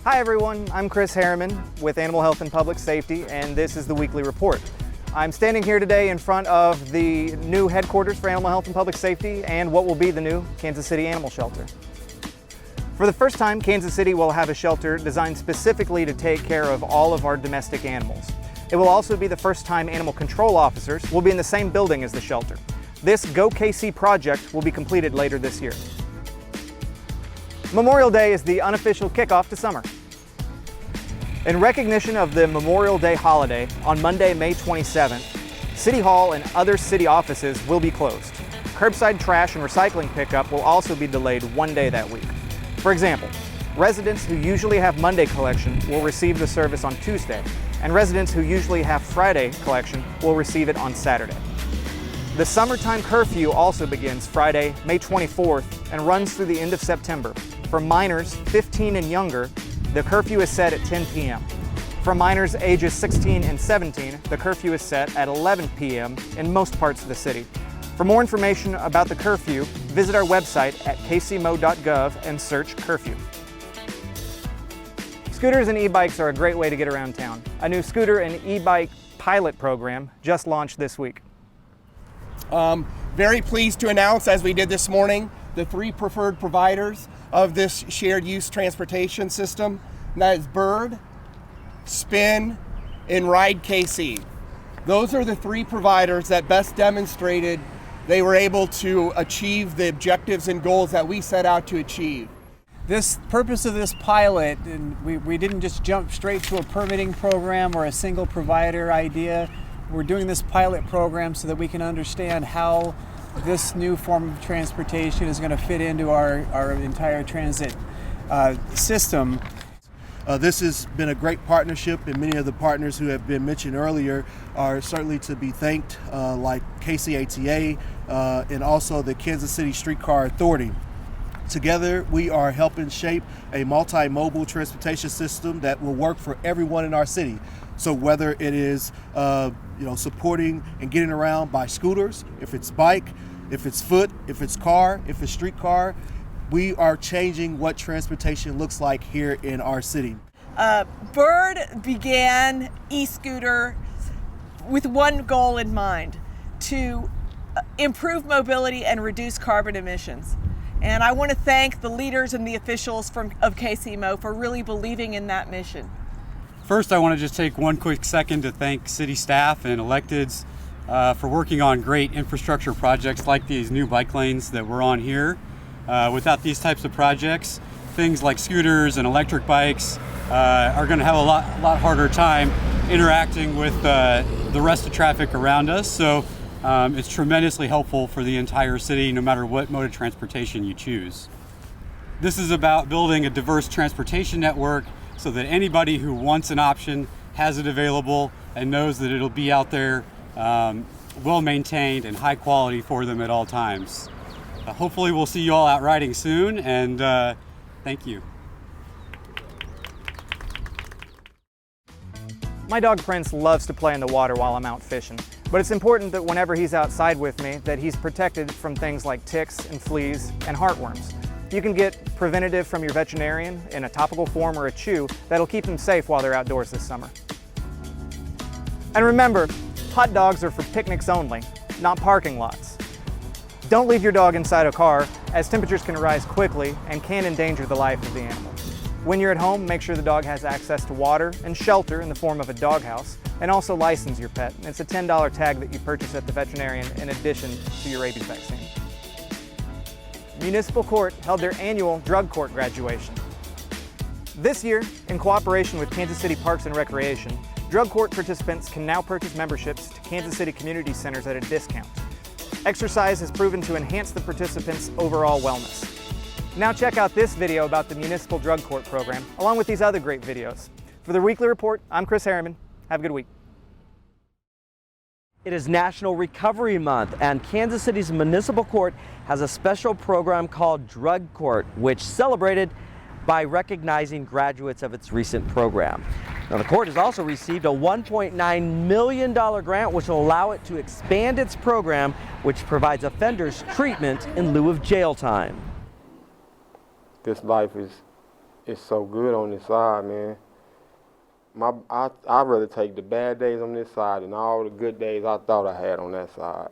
Hi everyone, I'm Chris Harriman with Animal Health and Public Safety, and this is the Weekly Report. I'm standing here today in front of the new headquarters for Animal Health and Public Safety and what will be the new Kansas City Animal Shelter. For the first time, Kansas City will have a shelter designed specifically to take care of all of our domestic animals. It will also be the first time animal control officers will be in the same building as the shelter. This Go KC project will be completed later this year. Memorial Day is the unofficial kickoff to summer. In recognition of the Memorial Day holiday, on Monday, May 27th, City Hall and other city offices will be closed. Curbside trash and recycling pickup will also be delayed one day that week. For example, residents who usually have Monday collection will receive the service on Tuesday, and residents who usually have Friday collection will receive it on Saturday. The summertime curfew also begins Friday, May 24th, and runs through the end of September. For minors 15 and younger, the curfew is set at 10 p.m. For minors ages 16 and 17, the curfew is set at 11 p.m. in most parts of the city. For more information about the curfew, visit our website at kcmo.gov and search curfew. Scooters and e-bikes are a great way to get around town. A new scooter and e-bike pilot program just launched this week. Very pleased to announce, as we did this morning, the 3 preferred providers of this shared use transportation system. And that is Bird, Spin, and Ride KC. Those are the 3 providers that best demonstrated they were able to achieve the objectives and goals that we set out to achieve. This purpose of this pilot, and we didn't just jump straight to a permitting program or a single provider idea. We're doing this pilot program so that we can understand how this new form of transportation is going to fit into our entire transit system. This has been a great partnership, and many of the partners who have been mentioned earlier are certainly to be thanked, like KCATA and also the Kansas City Streetcar Authority. Together, we are helping shape a multimodal transportation system that will work for everyone in our city. So whether it is supporting and getting around by scooters, if it's bike, if it's foot, if it's car, if it's streetcar, we are changing what transportation looks like here in our city. Bird began e-scooter with one goal in mind: to improve mobility and reduce carbon emissions. And I want to thank the leaders and the officials of KCMO for really believing in that mission. First, I want to just take one quick second to thank city staff and electeds for working on great infrastructure projects like these new bike lanes that we're on here. Without these types of projects, things like scooters and electric bikes are going to have a lot harder time interacting with the rest of traffic around us. So it's tremendously helpful for the entire city, no matter what mode of transportation you choose. This is about building a diverse transportation network so that anybody who wants an option has it available and knows that it'll be out there well maintained and high quality for them at all times. Hopefully we'll see you all out riding soon, and thank you. My dog Prince loves to play in the water while I'm out fishing, but it's important that whenever he's outside with me that he's protected from things like ticks and fleas and heartworms. You can get preventative from your veterinarian in a topical form or a chew that'll keep them safe while they're outdoors this summer. And remember, hot dogs are for picnics only, not parking lots. Don't leave your dog inside a car, as temperatures can rise quickly and can endanger the life of the animal. When you're at home, make sure the dog has access to water and shelter in the form of a doghouse, and also license your pet. It's a $10 tag that you purchase at the veterinarian in addition to your rabies vaccine. Municipal Court held their annual drug court graduation. This year, in cooperation with Kansas City Parks and Recreation, drug court participants can now purchase memberships to Kansas City community centers at a discount. Exercise has proven to enhance the participants' overall wellness. Now check out this video about the Municipal Drug Court program, along with these other great videos. For the Weekly Report, I'm Chris Harriman. Have a good week. It is National Recovery Month, and Kansas City's Municipal Court has a special program called Drug Court, which celebrated by recognizing graduates of its recent program. Now, the court has also received a $1.9 million grant, which will allow it to expand its program, which provides offenders treatment in lieu of jail time. This life is It's so good on this side, man. I'd rather take the bad days on this side than all the good days I thought I had on that side.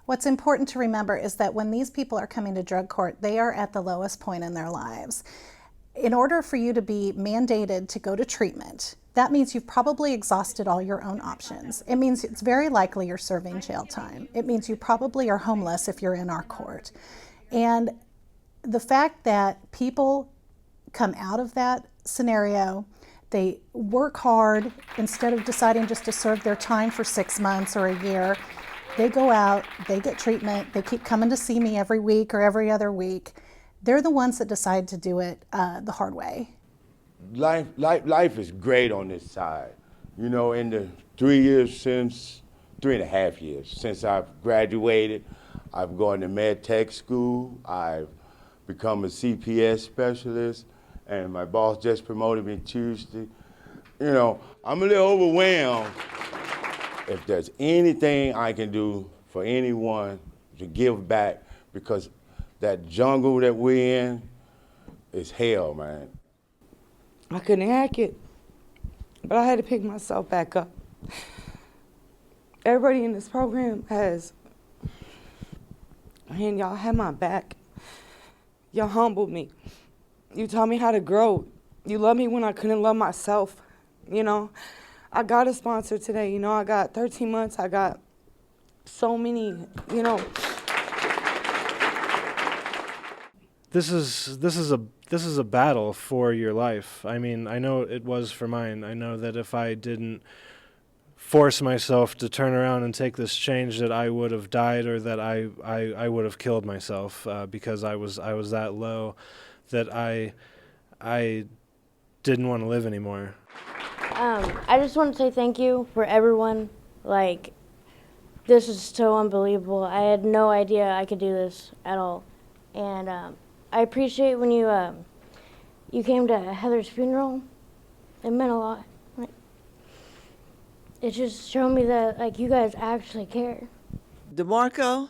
What's important to remember is that when these people are coming to drug court, they are at the lowest point in their lives. In order for you to be mandated to go to treatment, that means you've probably exhausted all your own options. It means it's very likely you're serving jail time. It means you probably are homeless if you're in our court. And the fact that people come out of that scenario, they work hard instead of deciding just to serve their time for 6 months or a year. They go out, they get treatment, they keep coming to see me every week or every other week. They're the ones that decide to do it the hard way. Life is great on this side. You know, in the 3.5 years since I've graduated, I've gone to med tech school, I've become a CPS specialist, and my boss just promoted me Tuesday. You know, I'm a little overwhelmed. If there's anything I can do for anyone to give back, because that jungle that we're in is hell, man. I couldn't hack it, but I had to pick myself back up. Everybody in this program has, man, y'all had my back. Y'all humbled me. You taught me how to grow. You loved me when I couldn't love myself, you know. I got a sponsor today, you know, I got 13 months, I got so many, you know. This is a battle for your life. I mean, I know it was for mine. I know that if I didn't force myself to turn around and take this change, that I would have died, or that I would have killed myself because I was that low that I didn't want to live anymore. I just want to say thank you for everyone. Like, this is so unbelievable. I had no idea I could do this at all. And I appreciate when you came to Heather's funeral. It meant a lot. Like, it just showed me that, like, you guys actually care. DeMarco,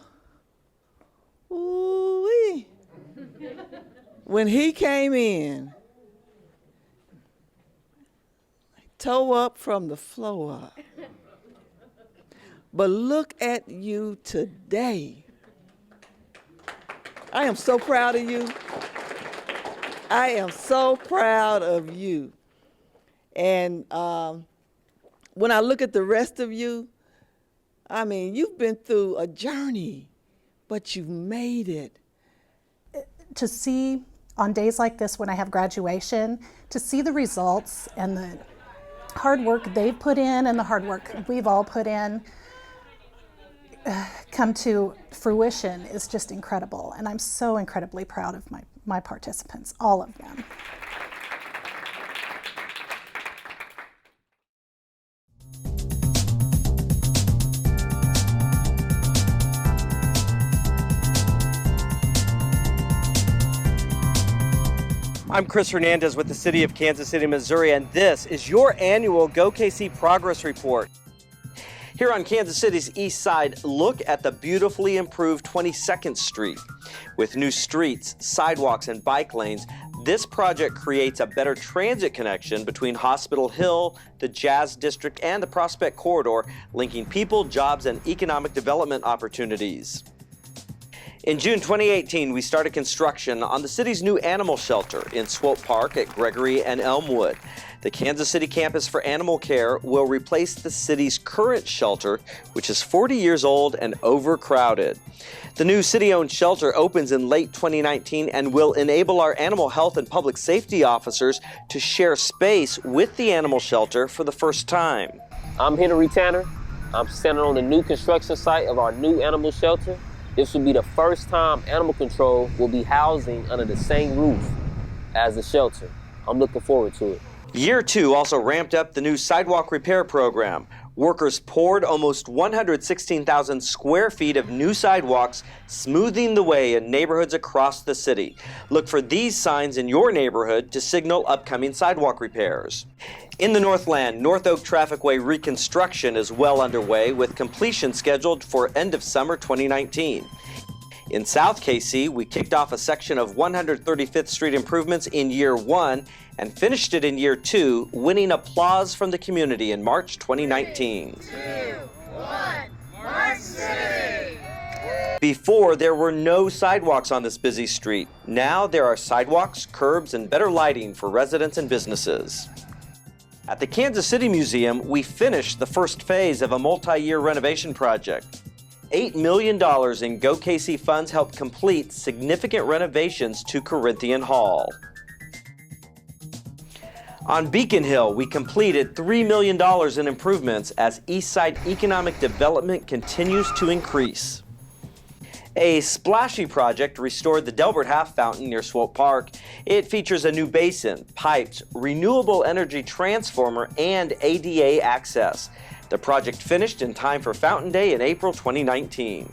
ooh-wee. When he came in, toe up from the floor up. But look at you today. I am so proud of you. I am so proud of you. And when I look at the rest of you, I mean, you've been through a journey, but you've made it. To see on days like this when I have graduation, to see the results and the hard work they've put in and the hard work we've all put in come to fruition is just incredible. And I'm so incredibly proud of my participants, all of them. I'm Chris Hernandez with the City of Kansas City, Missouri, and this is your annual Go KC Progress Report. Here on Kansas City's east side, look at the beautifully improved 22nd Street. With new streets, sidewalks, and bike lanes, this project creates a better transit connection between Hospital Hill, the Jazz District, and the Prospect Corridor, linking people, jobs, and economic development opportunities. In June 2018, we started construction on the city's new animal shelter in Swope Park at Gregory and Elmwood. The Kansas City Campus for Animal Care will replace the city's current shelter, which is 40 years old and overcrowded. The new city-owned shelter opens in late 2019 and will enable our animal health and public safety officers to share space with the animal shelter for the first time. I'm Henry Tanner. I'm standing on the new construction site of our new animal shelter. This will be the first time animal control will be housing under the same roof as the shelter. I'm looking forward to it. Year 2 also ramped up the new sidewalk repair program. Workers poured almost 116,000 square feet of new sidewalks, smoothing the way in neighborhoods across the city. Look for these signs in your neighborhood to signal upcoming sidewalk repairs. In the Northland, North Oak Trafficway reconstruction is well underway with completion scheduled for end of summer 2019. In South KC, we kicked off a section of 135th Street improvements in year 1 and finished it in year 2, winning applause from the community in March 2019. 3, 2, 1, March City! Before, there were no sidewalks on this busy street. Now there are sidewalks, curbs, and better lighting for residents and businesses. At the Kansas City Museum, we finished the first phase of a multi-year renovation project. $8 million in Go KC funds helped complete significant renovations to Corinthian Hall. On Beacon Hill, we completed $3 million in improvements as Eastside economic development continues to increase. A splashy project restored the Delbert Half Fountain near Swope Park. It features a new basin, pipes, renewable energy transformer, and ADA access. The project finished in time for Fountain Day in April 2019.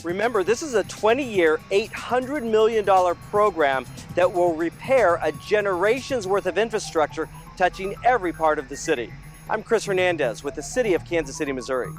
Remember, this is a 20-year, $800 million program that will repair a generation's worth of infrastructure touching every part of the city. I'm Chris Hernandez with the City of Kansas City, Missouri.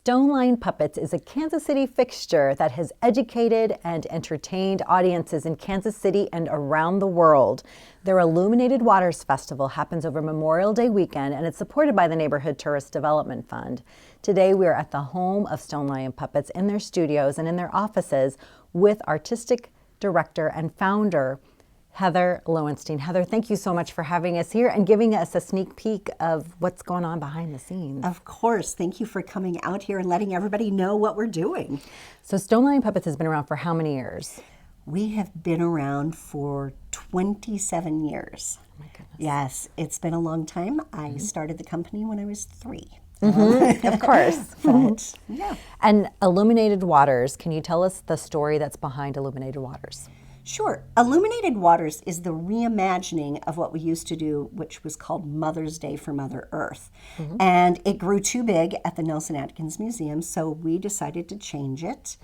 Stoneline Puppets is a Kansas City fixture that has educated and entertained audiences in Kansas City and around the world. Their Illuminated Waters Festival happens over Memorial Day weekend, and it's supported by the Neighborhood Tourist Development Fund. Today we are at the home of Stoneline Puppets in their studios and in their offices with artistic director and founder Heather Lowenstein. Heather, thank you so much for having us here and giving us a sneak peek of what's going on behind the scenes. Of course. Thank you for coming out here and letting everybody know what we're doing. So Stoneline Puppets has been around for how many years? We have been around for 27 years. Oh my goodness. Yes, it's been a long time. I started the company when I was 3. Of course. But, yeah. And Illuminated Waters, can you tell us the story that's behind Illuminated Waters? Sure. Illuminated Waters is the reimagining of what we used to do, which was called Mother's Day for Mother Earth. And it grew too big at the Nelson Atkins Museum, so we decided to change it.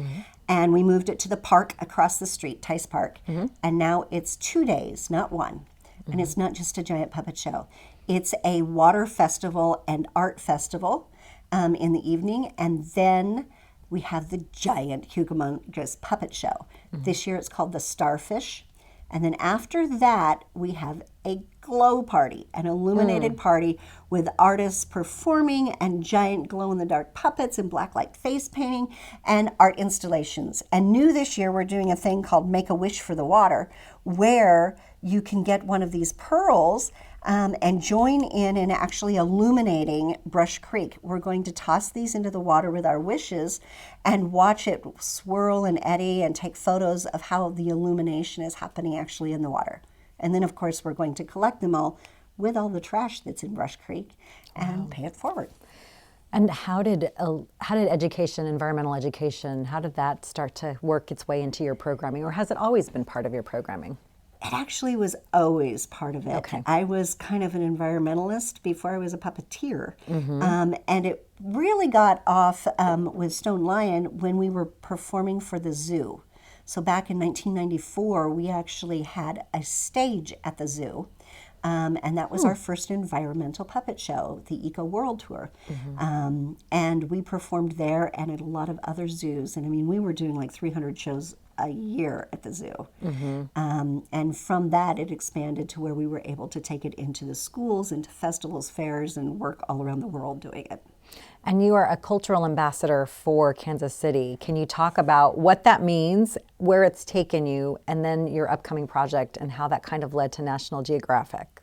And we moved it to the park across the street, Tice Park. And now it's 2 days, not 1. And it's not just a giant puppet show. It's a water festival and art festival in the evening. And then we have the giant humongous puppet show. This year it's called the Starfish. And then after that, we have a glow party, an illuminated party with artists performing and giant glow-in-the-dark puppets and blacklight face painting and art installations. And new this year, we're doing a thing called Make a Wish for the Water, where you can get one of these pearls and join in actually illuminating Brush Creek. We're going to toss these into the water with our wishes and watch it swirl and eddy and take photos of how the illumination is happening actually in the water. And then, of course, we're going to collect them all with all the trash that's in Brush Creek and pay it forward. And how did education, environmental education, how did that start to work its way into your programming, or has it always been part of your programming? It actually was always part of it. Okay. I was kind of an environmentalist before I was a puppeteer. And it really got off with Stone Lion when we were performing for the zoo. So back in 1994, we actually had a stage at the zoo. And that was our first environmental puppet show, the Eco World Tour. And we performed there and at a lot of other zoos. And I mean, we were doing like 300 shows a year at the zoo. And from that, it expanded to where we were able to take it into the schools, into festivals, fairs, and work all around the world doing it. And you are a cultural ambassador for Kansas City. Can you talk about what that means, where it's taken you, and then your upcoming project and how that kind of led to National Geographic?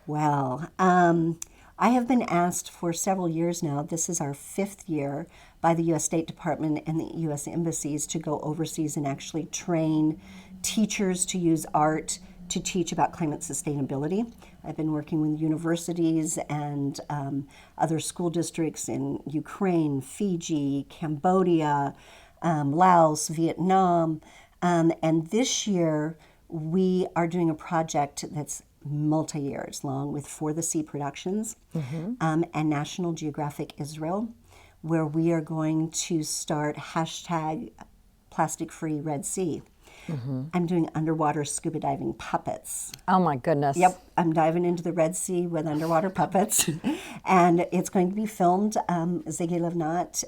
Well, I have been asked for several years now, this is our 5th year, by the U.S. State Department and the U.S. embassies to go overseas and actually train teachers to use art to teach about climate sustainability. I've been working with universities and other school districts in Ukraine, Fiji, Cambodia, Laos, Vietnam, and this year we are doing a project that's multi-years long with For the Sea Productions and National Geographic Israel, where we are going to start #PlasticFreeRedSea. I'm doing underwater scuba diving puppets. Oh my goodness. Yep, I'm diving into the Red Sea with underwater puppets. And it's going to be filmed. Ziggy Livnat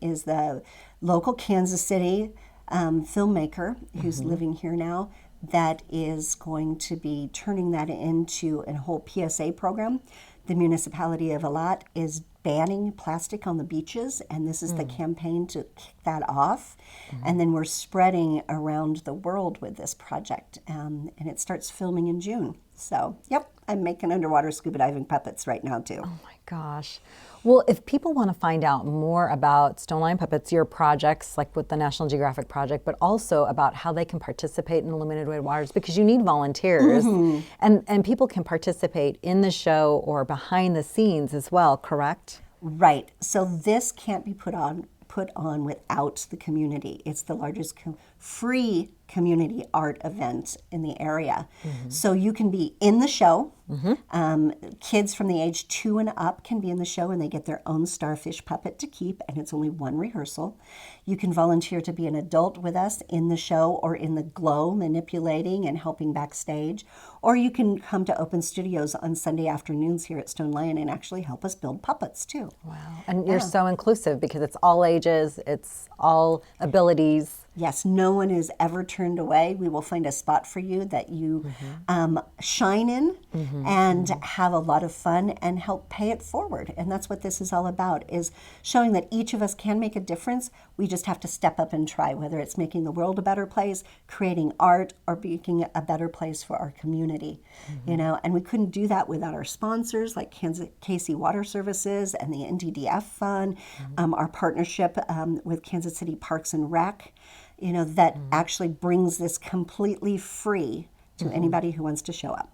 is the local Kansas City filmmaker who's living here now, that is going to be turning that into a whole PSA program. The municipality of Eilat is banning plastic on the beaches, and this is the campaign to kick that off. And then we're spreading around the world with this project, and it starts filming in June. So, yep, I'm making underwater scuba diving puppets right now too. Oh my gosh. Well, if people want to find out more about Stone Lion Puppets, your projects, like with the National Geographic Project, but also about how they can participate in Illuminated Way Waters, because you need volunteers, and people can participate in the show or behind the scenes as well, correct? Right. So this can't be put on without the community. It's the largest free community art event in the area. So you can be in the show. Kids from the age 2 and up can be in the show, and they get their own starfish puppet to keep, and it's only one rehearsal. You can volunteer to be an adult with us in the show or in the glow, manipulating and helping backstage. Or you can come to Open Studios on Sunday afternoons here at Stone Lion and actually help us build puppets too. Wow. And you're so inclusive, because it's all ages, it's all abilities. Yes, no one is ever turned away. We will find a spot for you that you shine in and have a lot of fun and help pay it forward. And that's what this is all about, is showing that each of us can make a difference. We just have to step up and try, whether it's making the world a better place, creating art, or making a better place for our community. You know, and we couldn't do that without our sponsors like KC Water Services and the NDDF Fund, our partnership with Kansas City Parks and Rec. You know, that actually brings this completely free to anybody who wants to show up.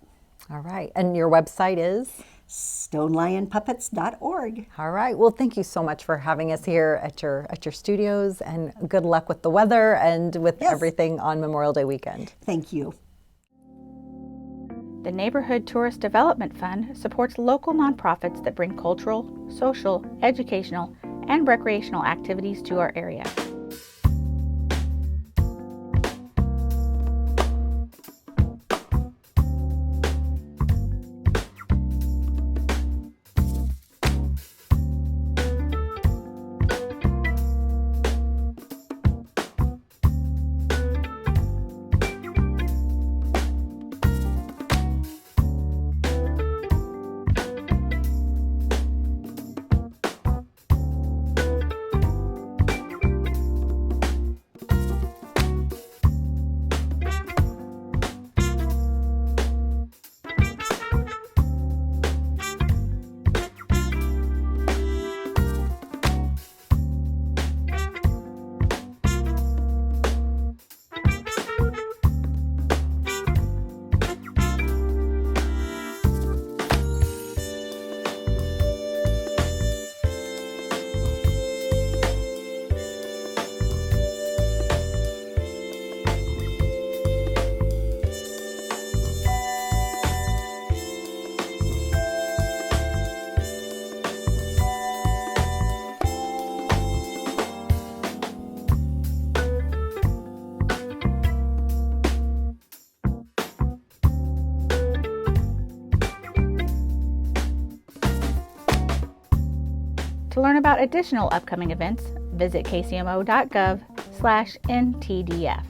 All right. And your website is? StoneLionPuppets.org. All right. Well, thank you so much for having us here at your studios, and good luck with the weather and with everything on Memorial Day weekend. Thank you. The Neighborhood Tourist Development Fund supports local nonprofits that bring cultural, social, educational, and recreational activities to our area. To learn about additional upcoming events, visit kcmo.gov/ntdf.